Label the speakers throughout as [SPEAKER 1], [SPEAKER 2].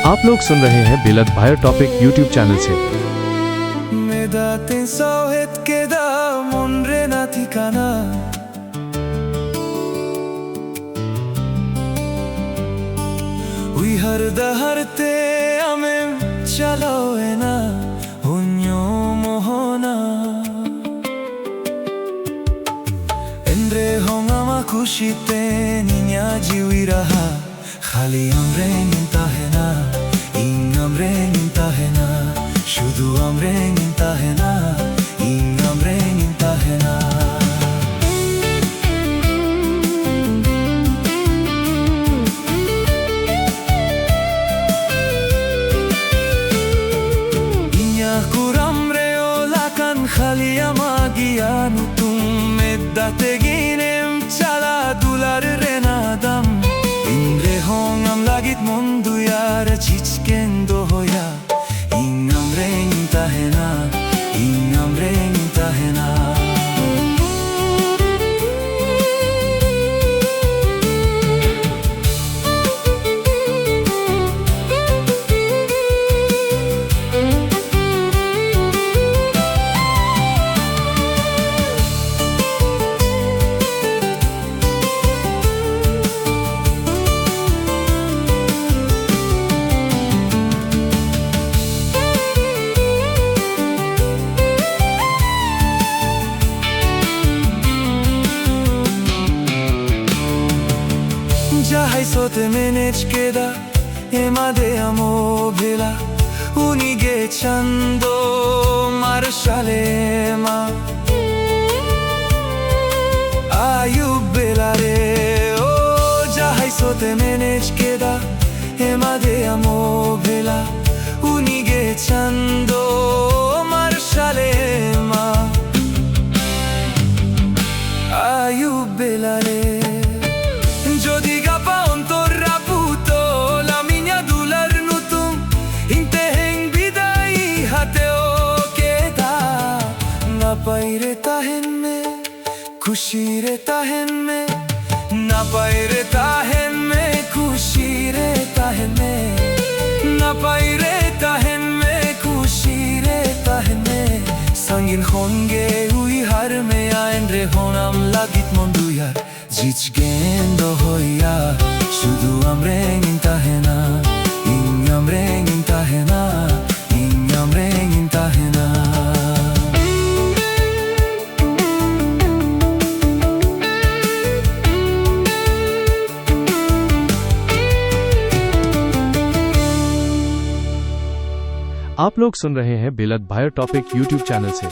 [SPEAKER 1] आप लोग सुन रहे हैं बिलत भायर टॉपिक यूट्यूब चैनल से।
[SPEAKER 2] Medatin sawit keda monre na thikana Ui harda harte amem chaloena hunyo mohona Endre hongama kushite niña jiwiraha khali amre ninta hai na ing amre ninta hai na শুধু আমরে নিতা হে না ইং আমরে নিতা হে না ইয়া কুরামরে ওলাকান Khalia magianu tum meddate ginem chala dular renadam indre hongam lagit mondu yar chichkendo hoya Jahai sote menech keda emade amo bhela unige chando marshalema ayub belare o jahai sote menech keda emade amo bhela unige chando marshalema ayub belare Jodi gapa ontor raputo la minha dular nutum inteheng bidai hateo keda na paire tahen me khushi re tahen me na paire tahen me khushi re tahen me na paire tahen me khushi re tahen me sangin honge ui har me aendre honam lagit mondu yar Jichgendo hoya shudu amre ninta hai na ing amre ninta hai na ing amre ninta hai na
[SPEAKER 1] आप लोग सुन रहे हैं बिलत भायर topic YouTube channel से।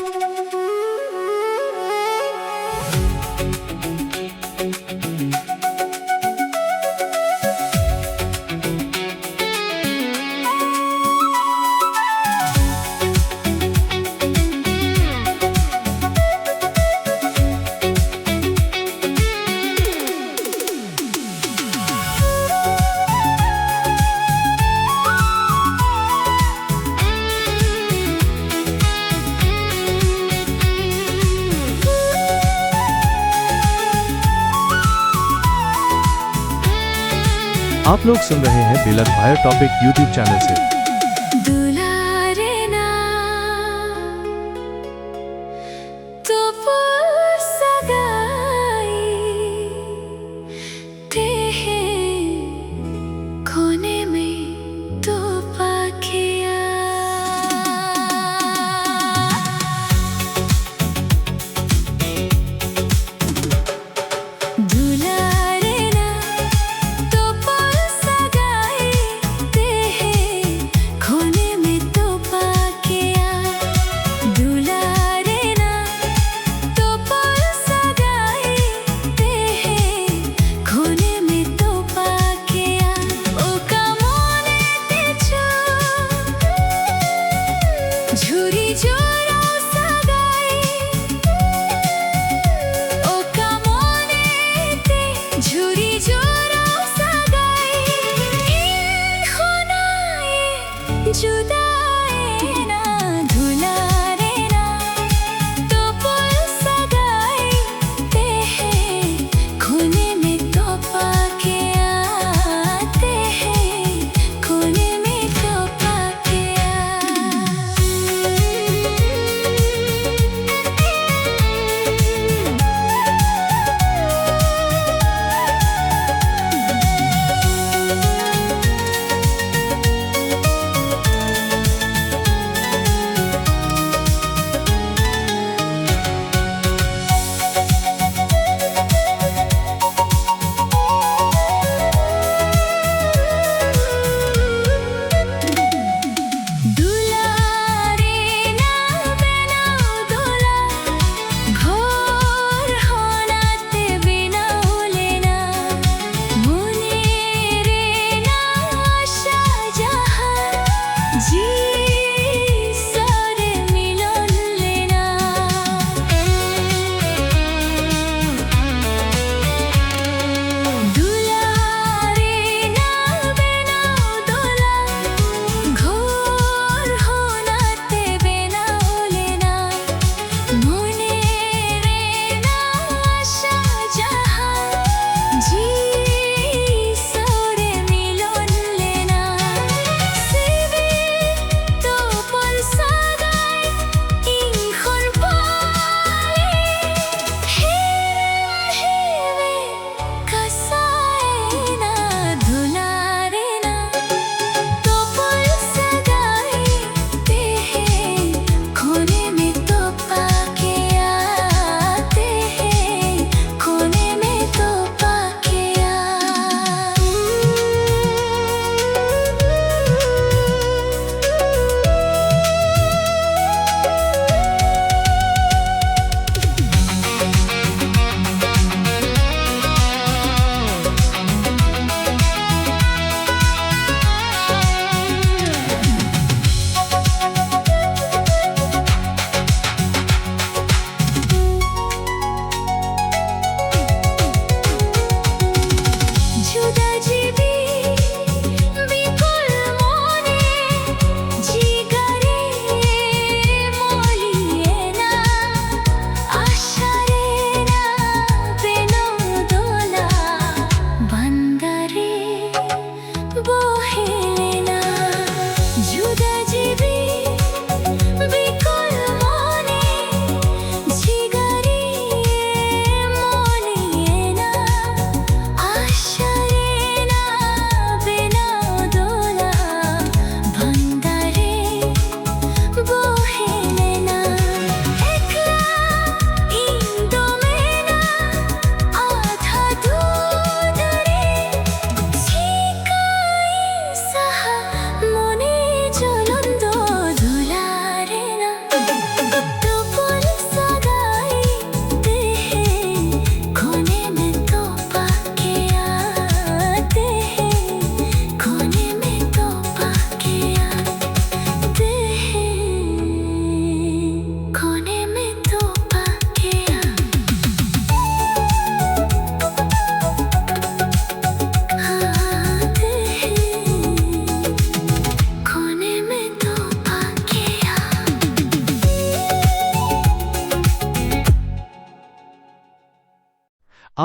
[SPEAKER 1] आप लोग सुन रहे हैं बिलत भायर टॉपिक यूट्यूब चैनल से।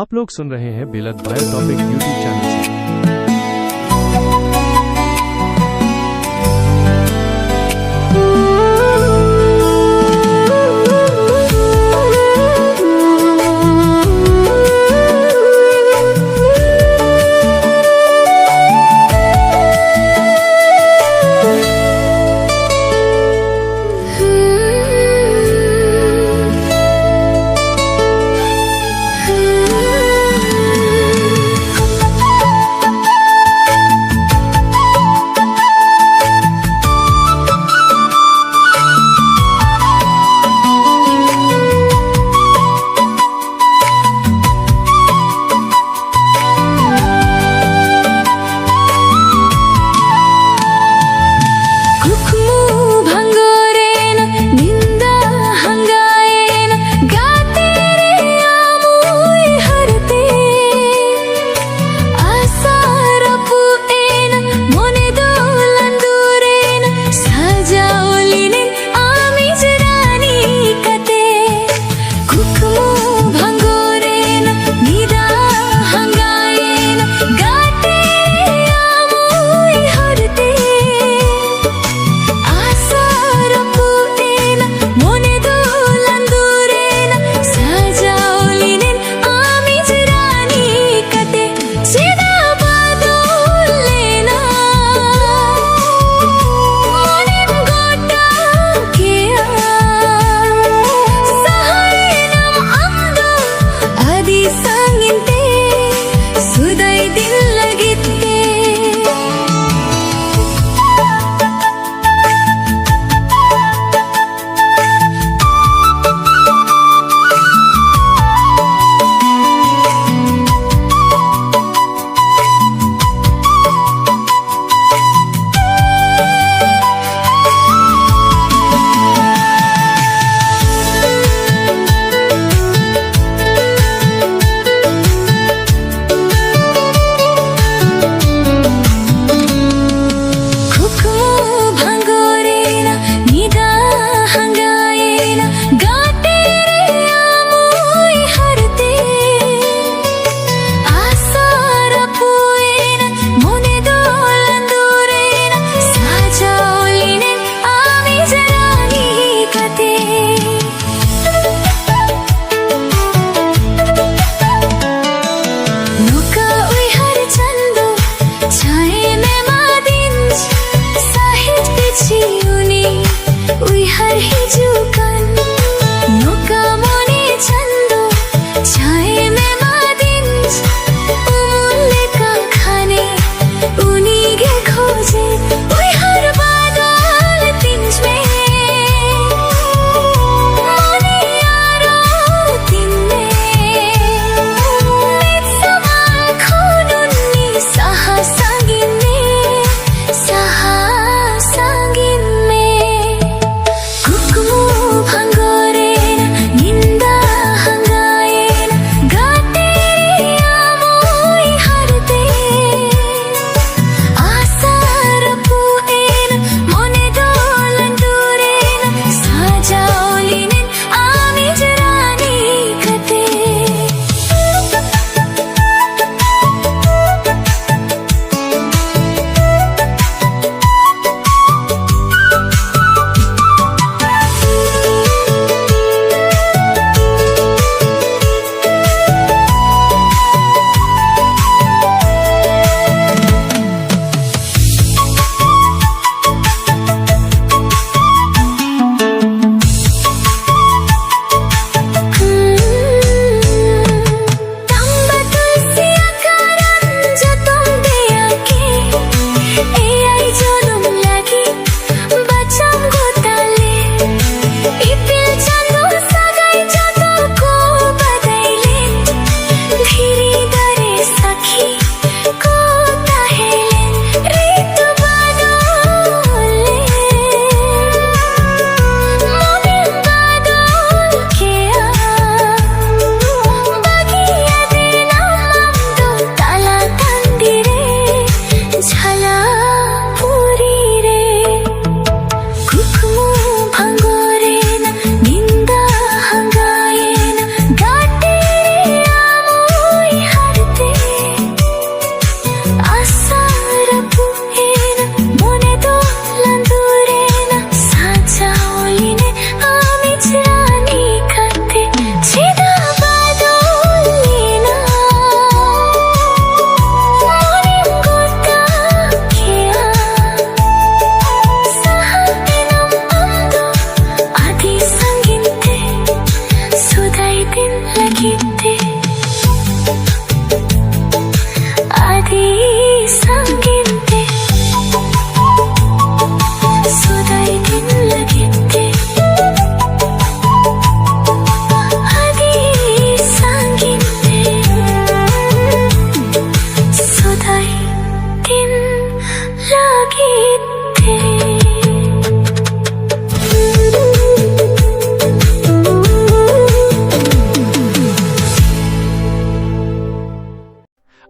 [SPEAKER 1] आप लोग सुन रहे हैं बेलद बायो टॉपिक यूट्यूब चैनल से।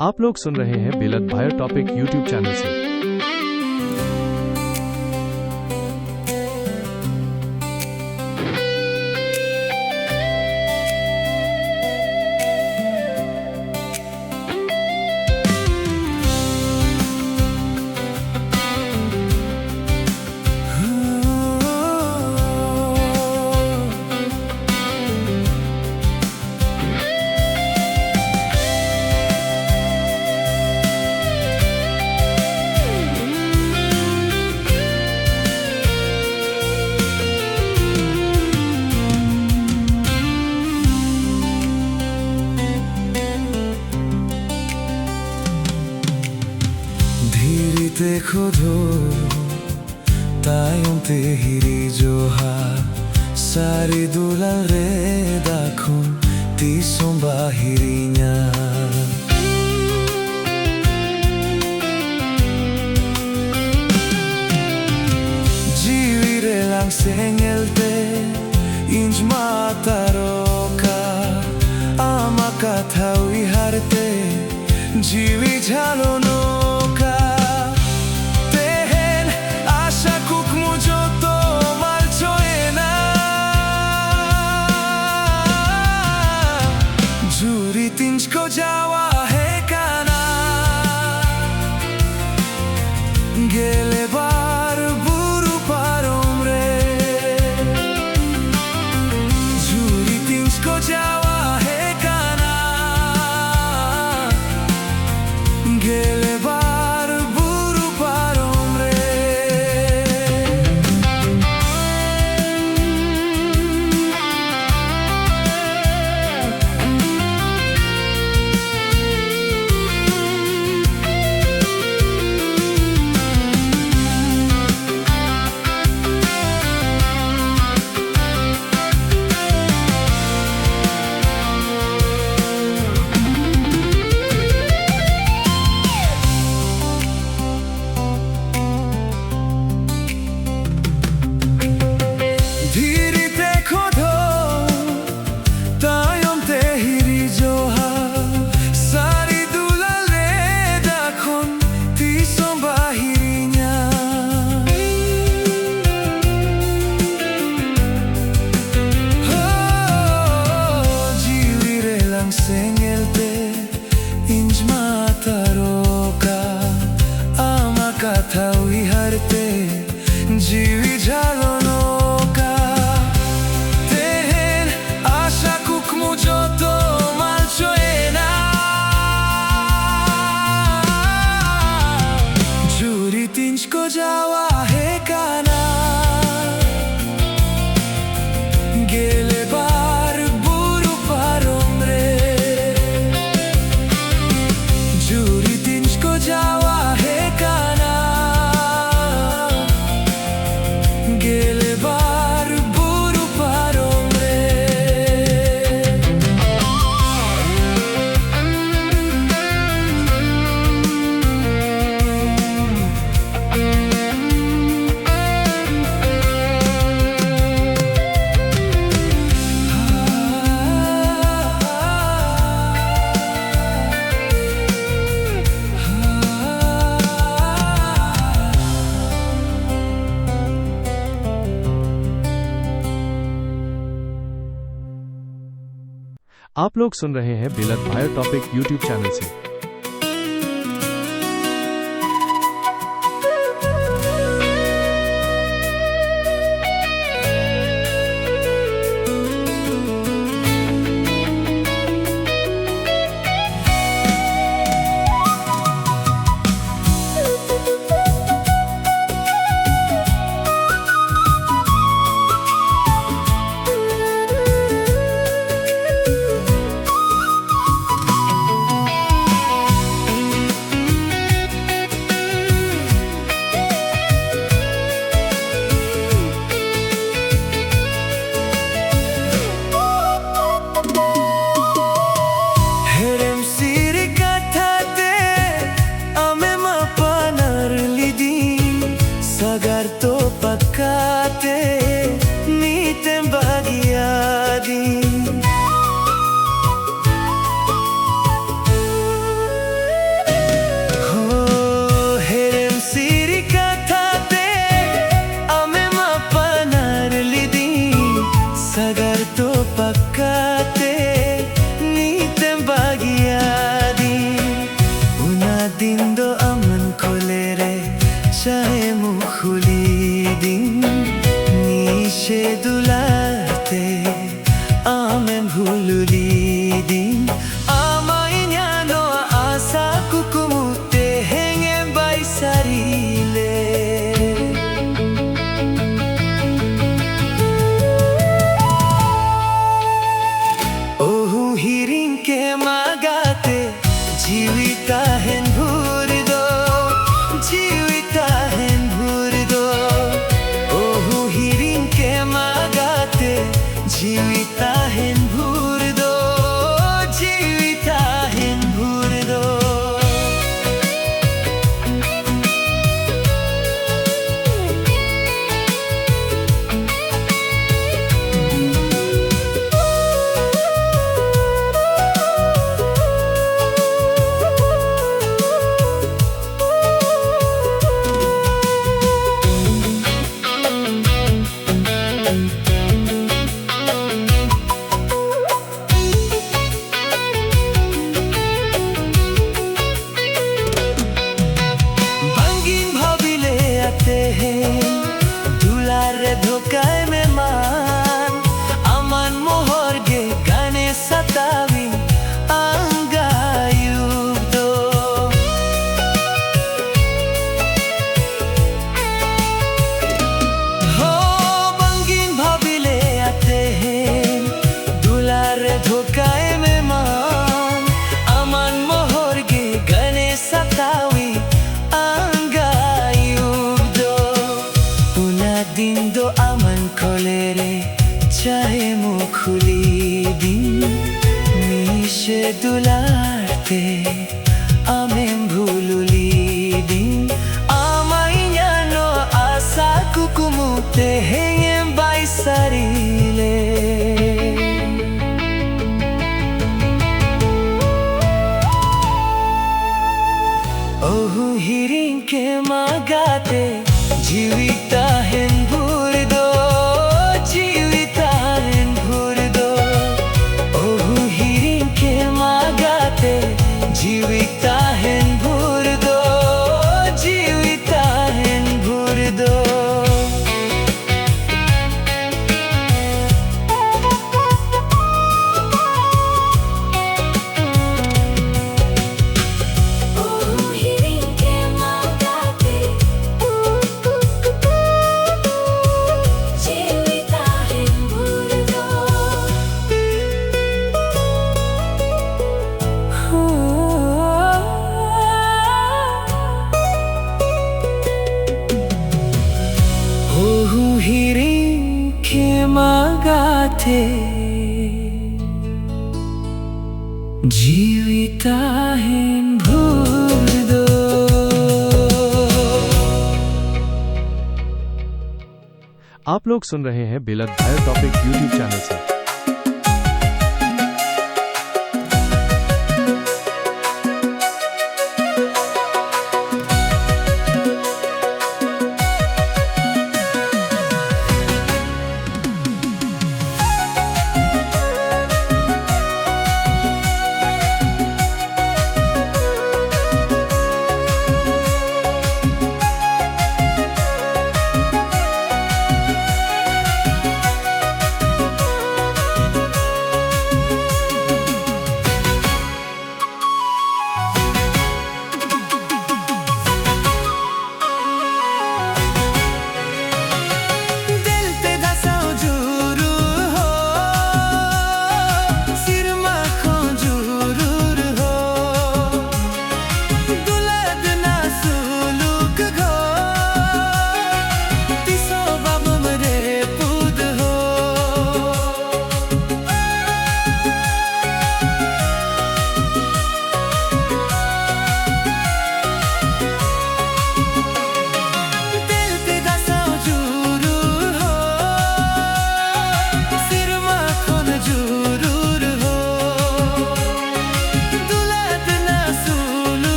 [SPEAKER 1] आप लोग सुन रहे हैं बेलद भायर टॉपिक यूट्यूब चैनल से।
[SPEAKER 2] देखो धो tayong tehiri joha sari dulare dakon ti sombahirinya jivire lang sengelte inj mataroka amakathawi harte jivi jhalono को जावा है काना गेले बार बुरु पारोम रे झूरी तिंस को जावा है काना गेले बार बुरु पारोम रे sengelte inj mataroka amakathawi harte jivi jhalonoka tehen asha kukmu joto malchoena juri tinj ko jawa he kana gele bar buru parom re जावा है काना गेले बार बुरु पारोम रे
[SPEAKER 1] आप लोग सुन रहे हैं बेलद भायर टॉपिक यूट्यूब चैनल से।
[SPEAKER 2] जीविताहेन भूरदो जीविताहेन भूरदो ओहु हिरिन के मागाते जीविताहेन भूरदो जीविताहेन भूरदो दुलारे धोकाय में मान अमन मोहर गे गाने सतावी अंगायुब दो हो बंगीन भाविले आते हैं दुलारे धोकाय में मान अमन मोहर गे गाने सतावी दिन दो अमन खोलेरे चाहे मुखुली दिन मीशे दुलारते आमें भूलुली दिन आमाइन्यानो आसा कुकुमुते हेंगे बाइसारिले ओहु हिरिन के मागाते जीविताहेन भूरदो जीविताहेन भूरदो ओहु हिरिन के मागाते जीविताहेन भूरदो जीविताहेन भूरदो ओहु हिरिन के मागाते जीविताहेन भूरदो।
[SPEAKER 1] आप लोग सुन रहे हैं बेलद भायर टॉपिक यूट्यूब चैनल से।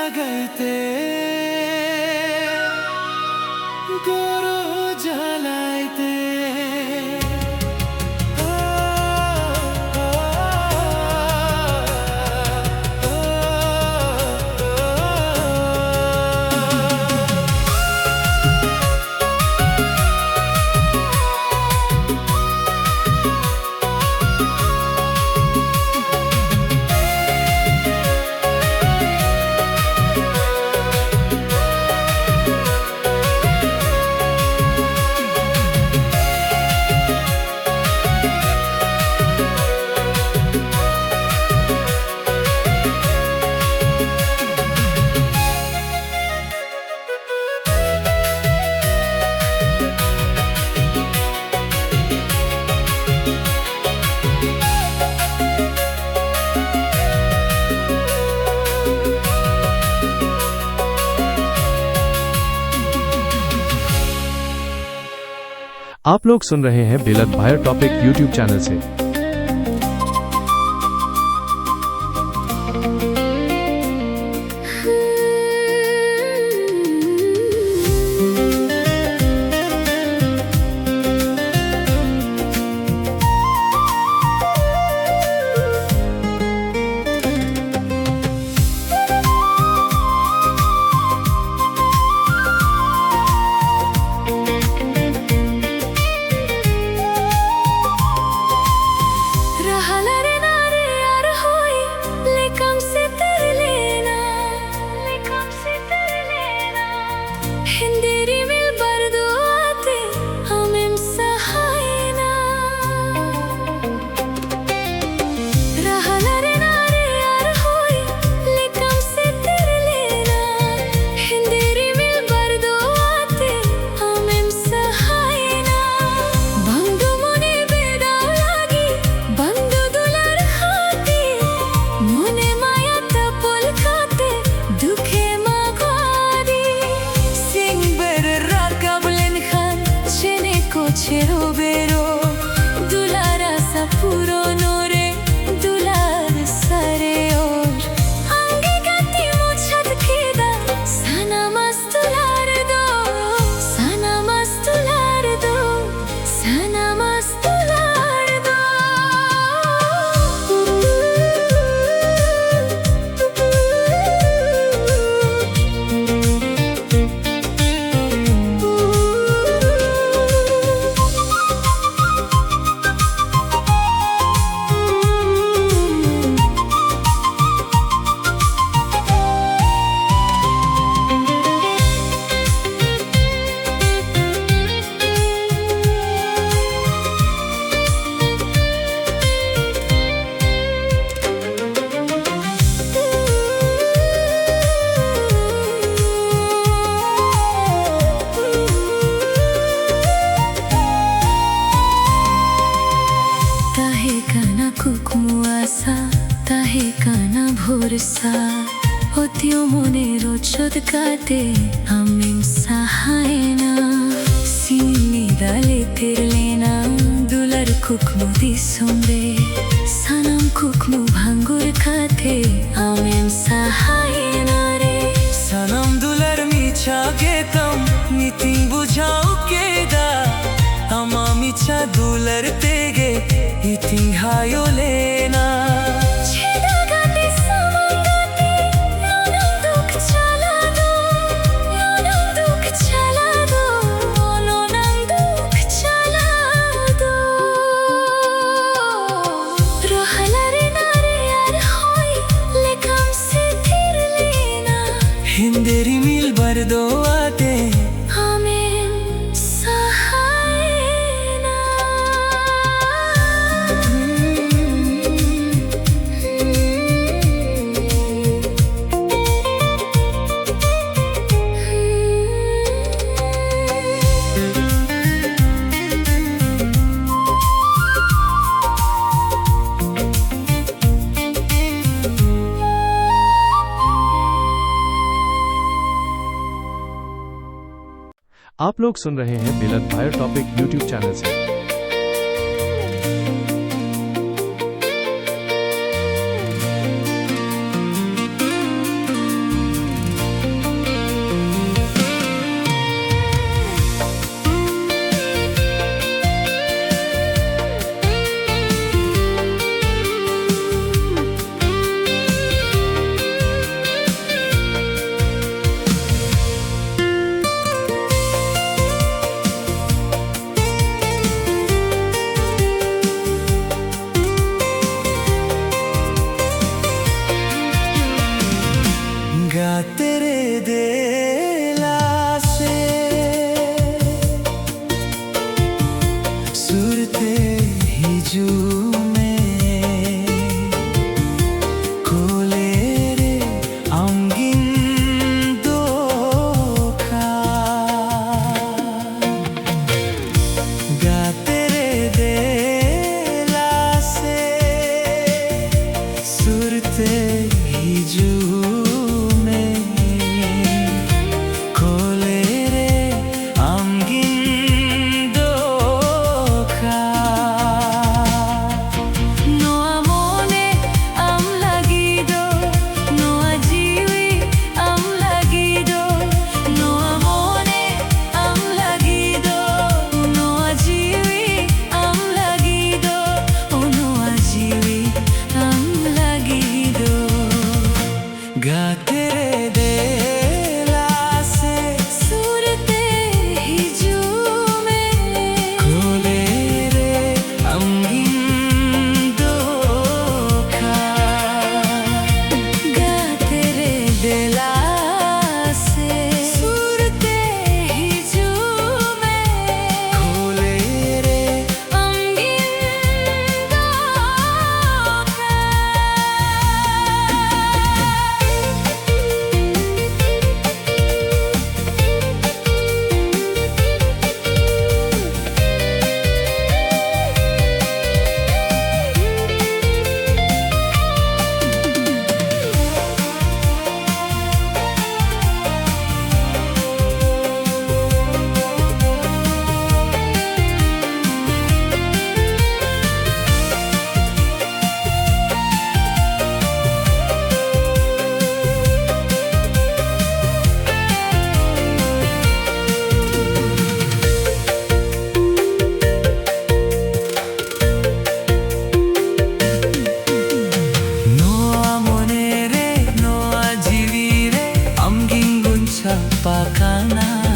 [SPEAKER 2] লাগাইতে গরু জ্বালাইতে
[SPEAKER 1] आप लोग सुन रहे हैं बेलद भायर टॉपिक यूट्यूब चैनल से।
[SPEAKER 3] ভরসা অতিও মনের চোদকাতে আমি সাহায় না সিনি দালে তেরলেনা দুলার কুকমুদি সোমরে সানাম কুকমু ভাঙ্গুর খাতে আমি সাহায় না রে
[SPEAKER 2] সানাম দুলার মিছা গেতম নীতি বুঝাও কেদা আমা মিছা দুলার তেগে ইতিহায়ো লেনা हिंदेरी मिल बरदो आते
[SPEAKER 3] हमें सहाय ना
[SPEAKER 1] आप लोग सुन रहे हैं बेलद भायर टॉपिक यूट्यूब चैनल से।
[SPEAKER 2] sa pakana.